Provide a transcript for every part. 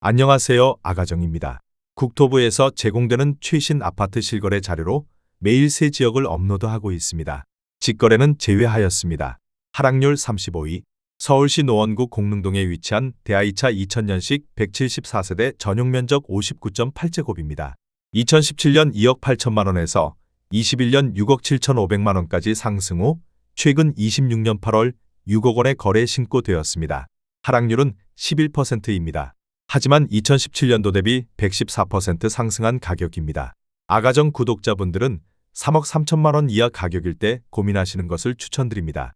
안녕하세요. 아가정입니다. 국토부에서 제공되는 최신 아파트 실거래 자료로 매일 새 지역을 업로드하고 있습니다. 직거래는 제외하였습니다. 하락률 35위. 서울시 노원구 공릉동에 위치한 대하이차 2000년식 174세대 전용면적 59.8제곱입니다. 2017년 2억 8천만 원에서 21년 6억 7천5백만 원까지 상승 후 최근 26년 8월 6억 원의 거래 신고되었습니다. 하락률은 11%입니다. 하지만 2017년도 대비 114% 상승한 가격입니다. 아가정 구독자분들은 3억 3천만 원 이하 가격일 때 고민하시는 것을 추천드립니다.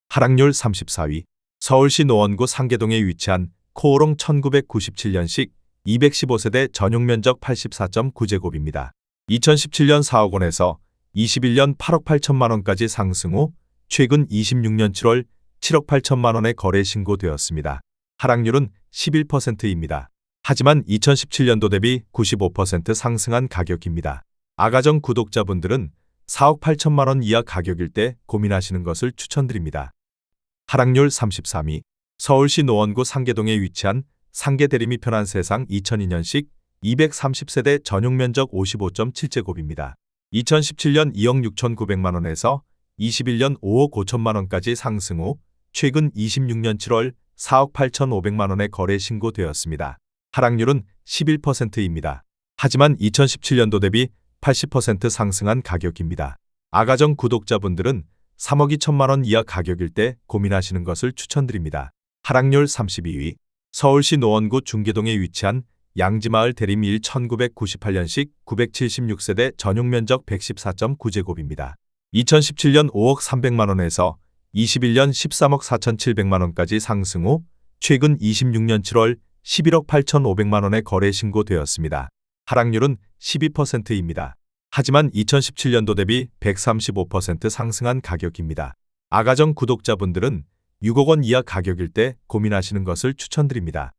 하락률 34위. 서울시 노원구 상계동에 위치한 코오롱 1997년식 215세대 전용면적 84.9제곱입니다. 2017년 4억 원에서 21년 8억 8천만 원까지 상승 후 최근 26년 7월 7억 8천만 원의 거래 신고되었습니다. 하락률은 11%입니다. 하지만 2017년도 대비 95% 상승한 가격입니다. 아가정 구독자분들은 4억 8천만 원 이하 가격일 때 고민하시는 것을 추천드립니다. 하락률 33위. 서울시 노원구 상계동에 위치한 상계 대림이 편한 세상 2002년식 230세대 전용면적 55.7제곱입니다. 2017년 2억 6천9백만 원에서 21년 5억 5천만 원까지 상승 후 최근 26년 7월 4억 8천5백만 원의 거래 신고되었습니다. 하락률은 11%입니다. 하지만 2017년도 대비 80% 상승한 가격입니다. 아가정 구독자분들은 3억 2천만 원 이하 가격일 때 고민하시는 것을 추천드립니다. 하락률 32위. 서울시 노원구 중계동에 위치한 양지마을 대림 1 1998년식 976세대 전용면적 114.9제곱입니다. 2017년 5억 3백만 원에서 21년 13억 4천7백만 원까지 상승 후 최근 26년 7월 11억 8천5백만 원의 거래 신고되었습니다. 하락률은 12%입니다. 하지만 2017년도 대비 135% 상승한 가격입니다. 아가정 구독자분들은 6억 원 이하 가격일 때 고민하시는 것을 추천드립니다.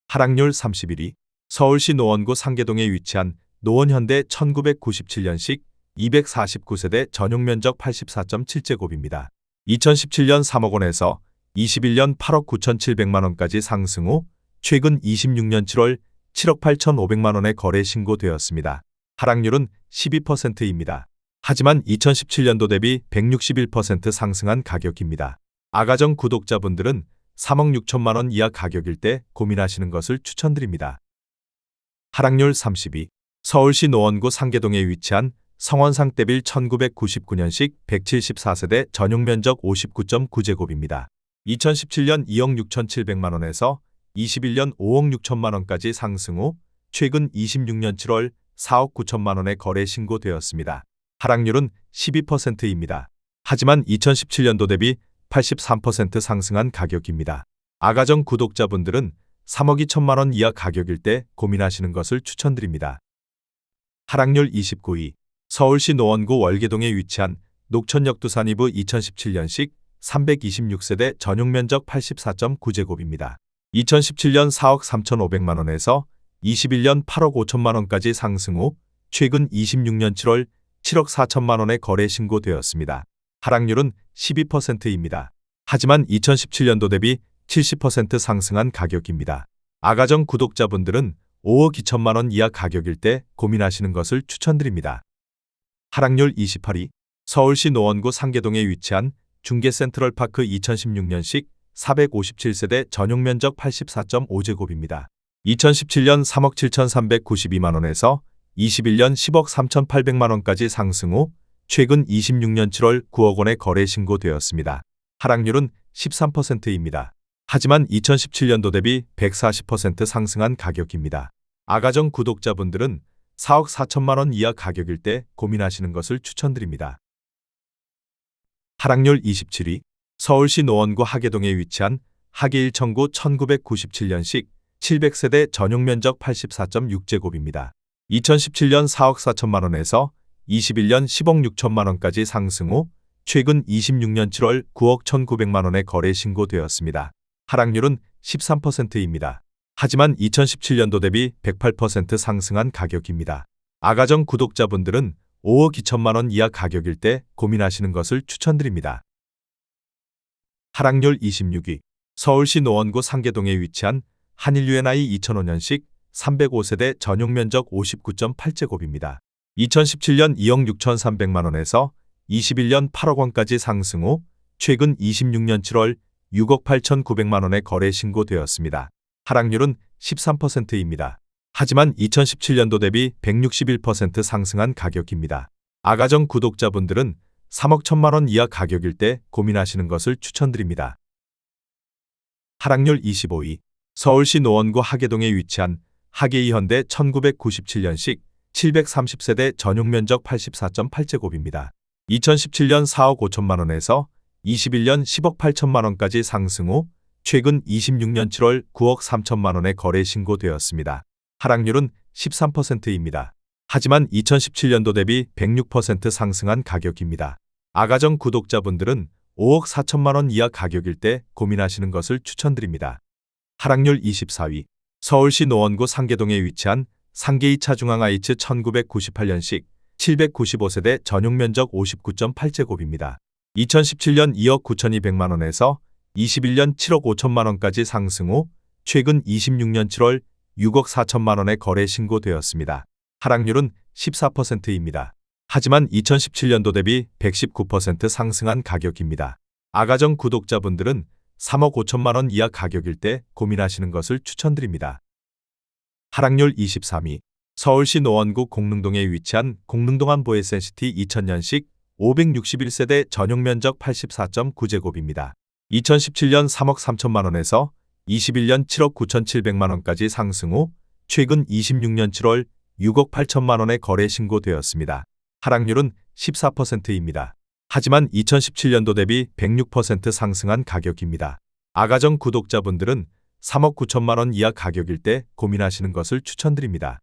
하락률 31위. 서울시 노원구 상계동에 위치한 노원현대 1997년식 249세대 전용면적 84.7제곱입니다. 2017년 3억 원에서 21년 8억 9천7백만 원까지 상승 후 최근 26년 7월 7억 8천5백만 원의 거래 신고되었습니다. 하락률은 12%입니다. 하지만 2017년도 대비 161% 상승한 가격입니다. 아가정 구독자분들은 3억 6천만 원 이하 가격일 때 고민하시는 것을 추천드립니다. 하락률 30위. 서울시 노원구 상계동에 위치한 성원상떼빌 1999년식 174세대 전용면적 59.9제곱입니다. 2017년 2억 6천7백만 원에서 21년 5억 6천만 원까지 상승 후 최근 26년 7월 4억 9천만 원의 거래 신고되었습니다. 하락률은 12%입니다. 하지만 2017년도 대비 83% 상승한 가격입니다. 아가정 구독자분들은 3억 2천만 원 이하 가격일 때 고민하시는 것을 추천드립니다. 하락률 29위. 서울시 노원구 월계동에 위치한 녹천역 두산이브 2017년식 326세대 전용면적 84.9제곱입니다. 2017년 4억 3천5백만 원에서 21년 8억 5천만 원까지 상승 후 최근 26년 7월 7억 4천만 원의 거래 신고되었습니다. 하락률은 12%입니다. 하지만 2017년도 대비 70% 상승한 가격입니다. 아가정 구독자분들은 5억 2천만 원 이하 가격일 때 고민하시는 것을 추천드립니다. 하락률 28위. 서울시 노원구 상계동에 위치한 중계센트럴파크 2016년식 457세대 전용면적 84.5제곱입니다. 2017년 3억 7천3백구십이만 원에서 21년 10억 3천8백만 원까지 상승 후 최근 26년 7월 9억 원의 거래 신고되었습니다. 하락률은 13%입니다. 하지만 2017년도 대비 140% 상승한 가격입니다. 아가정 구독자분들은 4억 4천만 원 이하 가격일 때 고민하시는 것을 추천드립니다. 하락률 27위. 서울시 노원구 하계동에 위치한 하계 1청구 1997년식 700세대 전용면적 84.6제곱입니다. 2017년 4억 4천만 원에서 21년 10억 6천만 원까지 상승 후 최근 26년 7월 9억 1,900만 원의 거래 신고되었습니다. 하락률은 13%입니다. 하지만 2017년도 대비 108% 상승한 가격입니다. 아가정 구독자분들은 5억 2천만 원 이하 가격일 때 고민하시는 것을 추천드립니다. 하락률 26위. 서울시 노원구 상계동에 위치한 한일 UNI 2005년식 305세대 전용 면적 59.8제곱입니다. 2017년 2억 6,300만 원에서 21년 8억 원까지 상승 후 최근 26년 7월 6억 8,900만 원에 거래 신고되었습니다. 하락률은 13%입니다. 하지만 2017년도 대비 161% 상승한 가격입니다. 아가정 구독자분들은 3억 1천만 원 이하 가격일 때 고민하시는 것을 추천드립니다. 하락률 25위. 서울시 노원구 하계동에 위치한 하계이 현대 1997년식 730세대 전용 면적 84.8제곱입니다. 2017년 4억 5천만 원에서 21년 10억 8천만 원까지 상승 후 최근 26년 7월 9억 3천만 원에 거래 신고되었습니다. 하락률은 13%입니다. 하지만 2017년도 대비 106% 상승한 가격입니다. 아가정 구독자분들은 5억 4천만 원 이하 가격일 때 고민하시는 것을 추천드립니다. 하락률 24위. 서울시 노원구 상계동에 위치한 상계이 차중앙 아이츠 1998년식 795세대 전용 면적 59.8제곱입니다. 2017년 2억 9,200만 원에서 21년 7억 5천만 원까지 상승 후 최근 26년 7월 6억 4천만 원에 거래 신고되었습니다. 하락률은 14%입니다. 하지만 2017년도 대비 119% 상승한 가격입니다. 아가정 구독자분들은 3억 5천만 원 이하 가격일 때 고민하시는 것을 추천드립니다. 하락률 23위. 서울시 노원구 공릉동에 위치한 공릉동 한보에센시티 2000년식 561세대 전용 면적 84.9제곱입니다. 2017년 3억 3천만 원에서 21년 7억 9,700만 원까지 상승 후 최근 26년 7월 6억 8천만 원에 거래 신고되었습니다. 하락률은 14%입니다. 하지만 2017년도 대비 106% 상승한 가격입니다. 아가정 구독자분들은 3억 9천만 원 이하 가격일 때 고민하시는 것을 추천드립니다.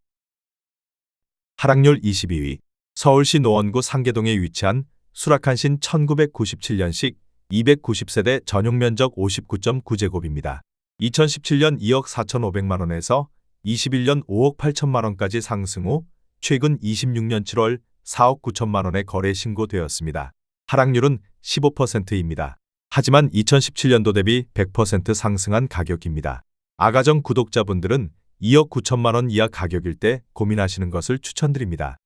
하락률 22위. 서울시 노원구 상계동에 위치한 수락한신 1997년식 290세대 전용 면적 59.9제곱입니다. 2017년 2억 4,500만 원에서 21년 5억 8천만 원까지 상승 후 최근 26년 7월 4억 9천만 원에 거래 신고되었습니다. 하락률은 15%입니다. 하지만 2017년도 대비 100% 상승한 가격입니다. 아가정 구독자분들은 2억 9천만 원 이하 가격일 때 고민하시는 것을 추천드립니다.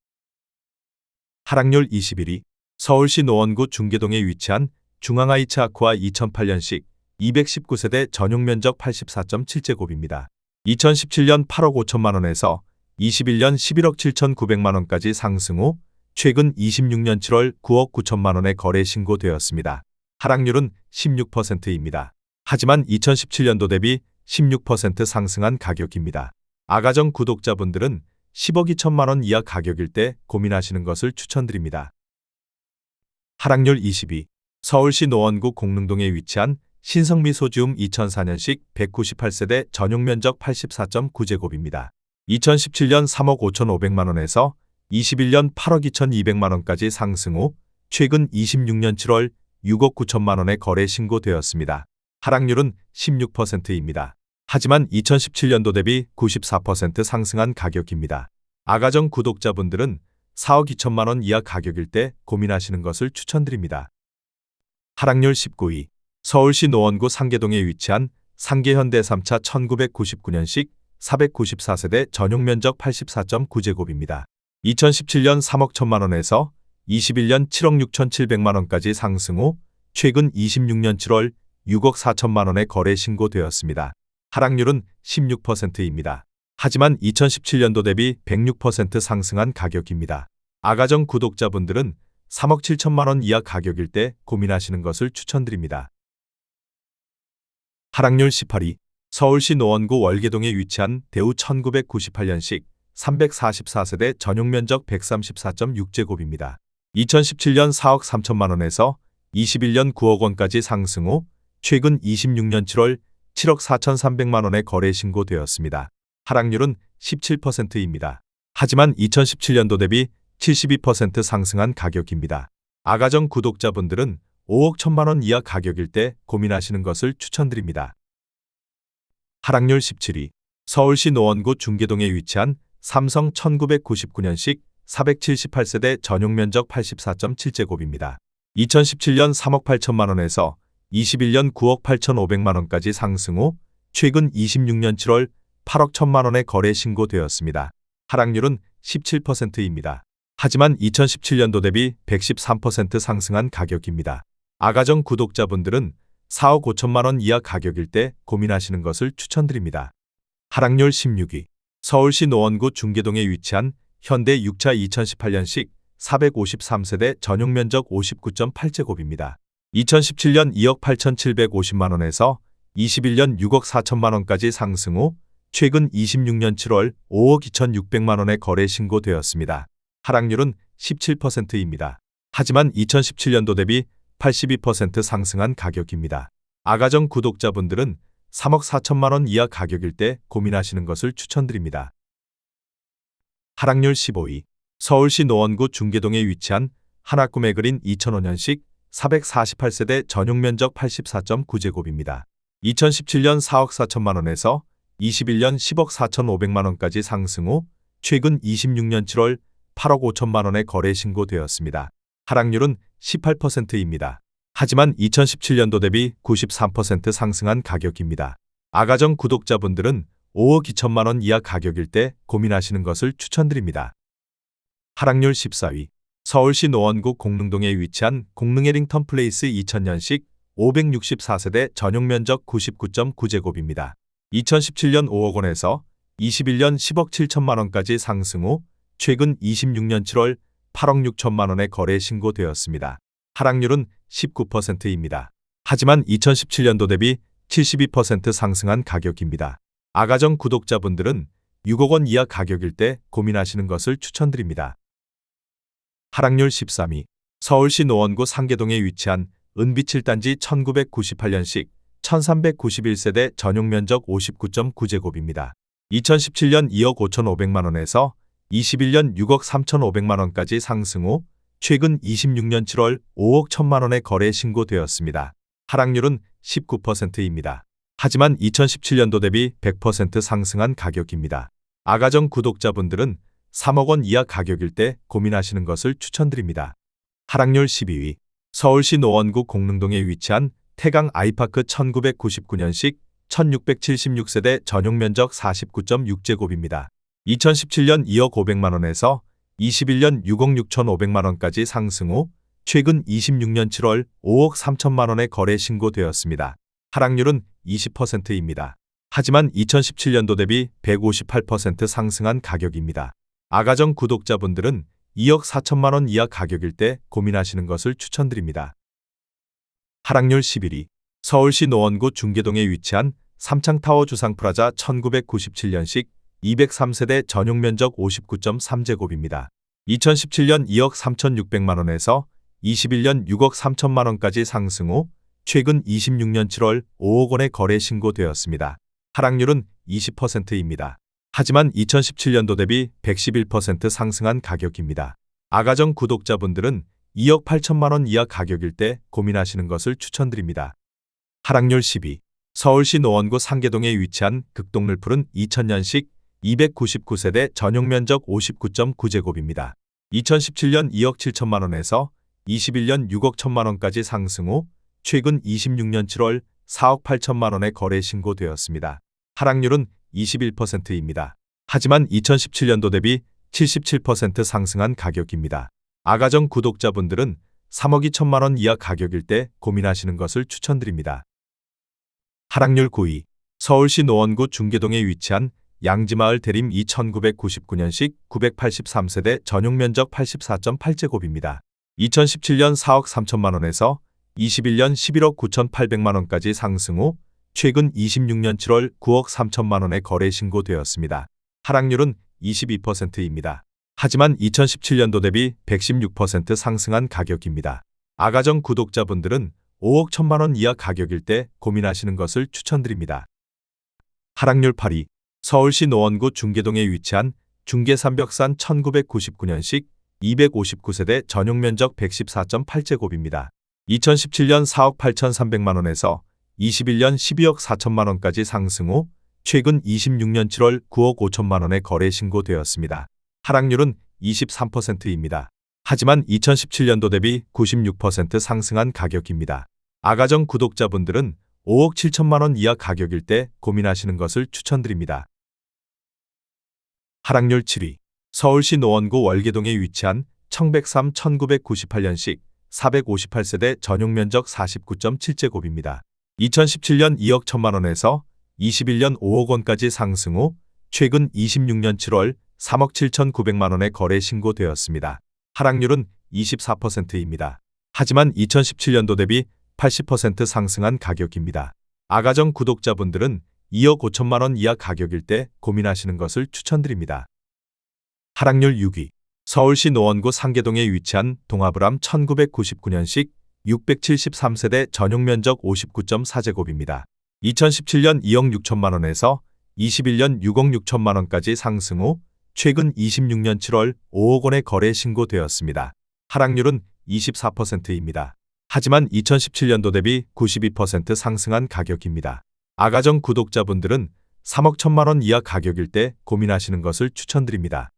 하락률 21위. 서울시 노원구 중계동에 위치한 중앙아이츠 아쿠아 2008년식 219세대 전용 면적 84.7제곱입니다. 2017년 8억 5천만 원에서 21년 11억 7,900만 원까지 상승 후 최근 26년 7월 9억 9천만 원에 거래 신고되었습니다. 하락률은 16%입니다. 하지만 2017년도 대비 16% 상승한 가격입니다. 아가정 구독자분들은 10억 2천만 원 이하 가격일 때 고민하시는 것을 추천드립니다. 하락률 22. 서울시 노원구 공릉동에 위치한 신성미소지움 2004년식 198세대 전용 면적 84.9제곱입니다. 2017년 3억 5,500만 원에서 21년 8억 2,200만 원까지 상승 후 최근 26년 7월 6억 9천만 원에 거래 신고되었습니다. 하락률은 16%입니다. 하지만 2017년도 대비 94% 상승한 가격입니다. 아가정 구독자분들은 4억 2천만 원 이하 가격일 때 고민하시는 것을 추천드립니다. 하락률 19위. 서울시 노원구 상계동에 위치한 상계현대 3차 1999년식 494세대 전용 면적 84.9제곱입니다. 2017년 3억 1천만 원에서 21년 7억 6,700만 원까지 상승 후 최근 26년 7월 6억 4천만 원에 거래 신고되었습니다. 하락률은 16%입니다. 하지만 2017년도 대비 106% 상승한 가격입니다. 아가정 구독자분들은 3억 7천만 원 이하 가격일 때 고민하시는 것을 추천드립니다. 하락률 18위. 서울시 노원구 월계동에 위치한 대우 1998년식 344세대 전용 면적 134.6제곱입니다. 2017년 4억 3천만 원에서 21년 9억 원까지 상승 후 최근 26년 7월 7억 4,300만 원에 거래 신고되었습니다. 하락률은 17%입니다. 하지만 2017년도 대비 72% 상승한 가격입니다. 아가정 구독자분들은 5억 1천만 원 이하 가격일 때 고민하시는 것을 추천드립니다. 하락률 17위. 서울시 노원구 중계동에 위치한 삼성 1999년식 478세대 전용 면적 84.7제곱입니다. 2017년 3억 8천만 원에서 21년 9억 8,500만 원까지 상승 후 최근 26년 7월 8억 1천만 원의 거래 신고되었습니다. 하락률은 17%입니다. 하지만 2017년도 대비 113% 상승한 가격입니다. 아가정 구독자분들은 4억 5천만 원 이하 가격일 때 고민하시는 것을 추천드립니다. 하락률 16위. 서울시 노원구 중계동에 위치한 현대 6차 2018년식 453세대 전용 면적 59.8제곱입니다. 2017년 2억 8,750만 원에서 21년 6억 4천만 원까지 상승 후 최근 26년 7월 5억 2,600만 원의 거래 신고되었습니다. 하락률은 17%입니다. 하지만 2017년도 대비 82% 상승한 가격입니다. 아가정 구독자분들은 3억 4천만 원 이하 가격일 때 고민하시는 것을 추천드립니다. 하락률 15위. 서울시 노원구 중계동에 위치한 하나꿈에 그린 2005년식 448세대 전용 면적 84.9제곱입니다. 2017년 4억 4천만 원에서 21년 10억 4,500만 원까지 상승 후 최근 26년 7월 8억 5천만 원의 거래 신고되었습니다. 하락률은 18%입니다. 하지만 2017년도 대비 93% 상승한 가격입니다. 아가정 구독자분들은 5억 2천만 원 이하 가격일 때 고민하시는 것을 추천드립니다. 하락률 14위. 서울시 노원구 공릉동에 위치한 공릉에링턴 플레이스 2000년식 564세대 전용 면적 99.9제곱입니다. 2017년 5억 원에서 21년 10억 7천만 원까지 상승 후 최근 26년 7월 8억 6천만 원의 거래 신고되었습니다. 하락률은 19%입니다. 하지만 2017년도 대비 72% 상승한 가격입니다. 아가정 구독자분들은 6억 원 이하 가격일 때 고민하시는 것을 추천드립니다. 하락률 13위. 서울시 노원구 상계동에 위치한 은빛 7단지 1998년식 1391세대 전용 면적 59.9제곱입니다. 2017년 2억 5,500만 원에서 21년 6억 3,500만 원까지 상승 후 최근 26년 7월 5억 1천만 원의 거래 신고되었습니다. 하락률은 19%입니다. 하지만 2017년도 대비 100% 상승한 가격입니다. 아가정 구독자분들은 3억 원 이하 가격일 때 고민하시는 것을 추천드립니다. 하락률 12위. 서울시 노원구 공릉동에 위치한 태강 아이파크 1999년식 1676세대 전용 면적 49.6제곱입니다. 2017년 2억 500만 원에서 21년 6억 6,500만 원까지 상승 후 최근 26년 7월 5억 3천만 원의 거래 신고되었습니다. 하락률은 20%입니다. 하지만 2017년도 대비 158% 상승한 가격입니다. 아가정 구독자분들은 2억 4천만 원 이하 가격일 때 고민하시는 것을 추천드립니다. 하락률 11위. 서울시 노원구 중계동에 위치한 삼창타워 주상프라자 1997년식 203세대 전용 면적 59.3제곱입니다. 2017년 2억 3,600만 원에서 21년 6억 3천만 원까지 상승 후 최근 26년 7월 5억 원의 거래 신고되었습니다. 하락률은 20%입니다. 하지만 2017년도 대비 111% 상승한 가격입니다. 아가정 구독자분들은 2억 8천만 원 이하 가격일 때 고민하시는 것을 추천드립니다. 하락률 10위. 서울시 노원구 상계동에 위치한 극동를 푸른 2000년식 299세대 전용 면적 59.9제곱입니다. 2017년 2억 7천만 원에서 21년 6억 1천만 원까지 상승 후 최근 26년 7월 4억 8천만 원의 거래 신고되었습니다. 하락률은 21%입니다. 하지만 2017년도 대비 77% 상승한 가격입니다. 아가정 구독자분들은 3억 2천만 원 이하 가격일 때 고민하시는 것을 추천드립니다. 하락률 9위. 서울시 노원구 중계동에 위치한 양지마을 대림 2999년식 983세대 전용 면적 84.8제곱입니다. 2017년 4억 3천만 원에서 21년 11억 9,800만 원까지 상승 후 최근 26년 7월 9억 3천만 원의 거래 신고되었습니다. 하락률은 22%입니다. 하지만 2017년도 대비 116% 상승한 가격입니다. 아가정 구독자분들은 5억 1천만 원 이하 가격일 때 고민하시는 것을 추천드립니다. 하락률 8위. 서울시 노원구 중계동에 위치한 중계삼벽산 1999년식 259세대 전용 면적 114.8제곱입니다. 2017년 4억 8,300만 원에서 21년 12억 4천만 원까지 상승 후 최근 26년 7월 9억 5천만 원의 거래 신고되었습니다. 하락률은 23%입니다. 하지만 2017년도 대비 96% 상승한 가격입니다. 아가정 구독자분들은 5억 7천만 원 이하 가격일 때 고민하시는 것을 추천드립니다. 하락률 7위. 서울시 노원구 월계동에 위치한 1103-1998년식 458세대 전용 면적 49.7제곱입니다. 2017년 2억 1천만 원에서 21년 5억 원까지 상승 후 최근 26년 7월 3억 7천9백만 원에 거래 신고되었습니다. 하락률은 24%입니다. 하지만 2017년도 대비 80% 상승한 가격입니다. 아가정 구독자분들은 2억 5천만 원 이하 가격일 때 고민하시는 것을 추천드립니다. 하락률 6위. 서울시 노원구 상계동에 위치한 동아브람 1999년식 673세대 전용 면적 59.4제곱입니다. 2017년 2억 6천만 원에서 21년 6억 6천만 원까지 상승 후 최근 26년 7월 5억 원에 거래 신고되었습니다. 하락률은 24%입니다. 하지만 2017년도 대비 92% 상승한 가격입니다. 아가정 구독자분들은 3억 1천만 원 이하 가격일 때 고민하시는 것을 추천드립니다.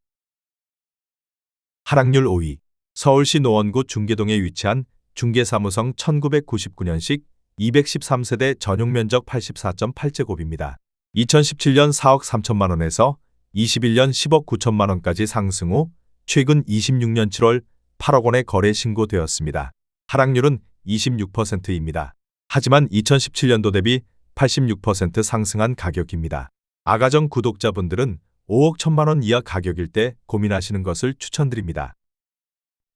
하락률 5위. 서울시 노원구 중계동에 위치한 중계사무성 1999년식 213세대 전용 면적 84.8제곱입니다. 2017년 4억 3천만 원에서 21년 10억 9천만 원까지 상승 후 최근 26년 7월 8억 원에 거래 신고되었습니다. 하락률은 26%입니다. 하지만 2017년도 대비 86% 상승한 가격입니다. 아가정 구독자분들은 5억 1천만 원 이하 가격일 때 고민하시는 것을 추천드립니다.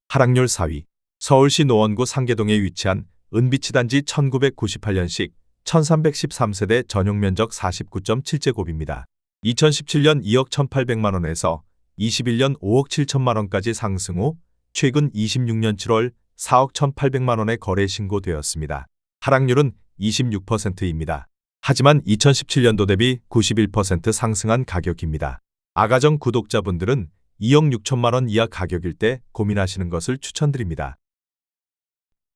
하락률 4위. 서울시 노원구 상계동에 위치한 은비치 단지 1998년식 1313세대 전용 면적 49.7제곱입니다. 2017년 2억 1,800만 원에서 21년 5억 7천만 원까지 상승 후 최근 26년 7월 4억 1,800만 원에 거래 신고되었습니다. 하락률은 26%입니다. 하지만 2017년도 대비 91% 상승한 가격입니다. 아가정 구독자분들은 2억 6천만 원 이하 가격일 때 고민하시는 것을 추천드립니다.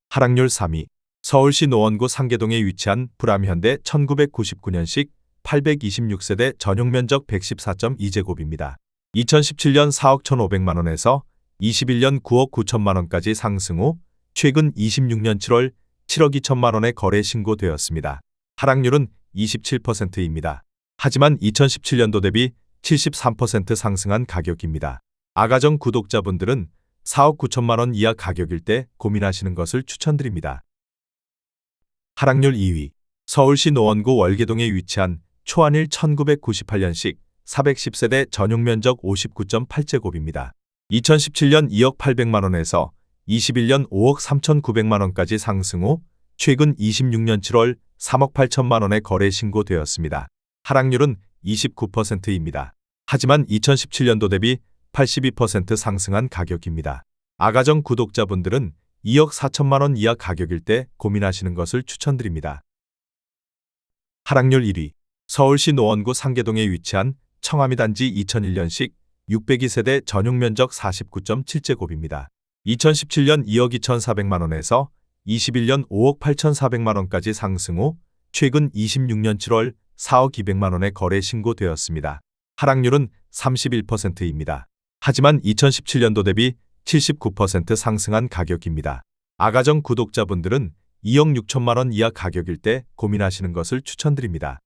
하락률 3위. 서울시 노원구 상계동에 위치한 불암현대 1999년식 826세대 전용 면적 114.2제곱입니다. 2017년 4억 1,500만 원에서 21년 9억 9천만 원까지 상승 후 최근 26년 7월 7억 2천만 원에 거래 신고되었습니다. 하락률은 27%입니다. 하지만 2017년도 대비 73% 상승한 가격입니다. 아가정 구독자분들은 4억 9천만 원 이하 가격일 때 고민하시는 것을 추천드립니다. 하락률 2위. 서울시 노원구 월계동에 위치한 초안일 1998년식 410세대 전용 면적 59.8제곱입니다. 2017년 2억 800만 원에서 21년 5억 3,900만 원까지 상승 후 최근 26년 7월 3억 8천만 원에 거래 신고되었습니다. 하락률은 29%입니다. 하지만 2017년도 대비 82% 상승한 가격입니다. 아가정 구독자분들은 2억 4천만 원 이하 가격일 때 고민하시는 것을 추천드립니다. 하락률 1위. 서울시 노원구 상계동에 위치한 청아미 단지 2001년식 602세대 전용 면적 49.7제곱입니다. 2017년 2억 2,400만 원에서 21년 5억 8,400만 원까지 상승 후 최근 26년 7월 4억 200만 원에 거래 신고되었습니다. 하락률은 31%입니다. 하지만 2017년도 대비 79% 상승한 가격입니다. 아가정 구독자분들은 2억 6천만 원 이하 가격일 때 고민하시는 것을 추천드립니다.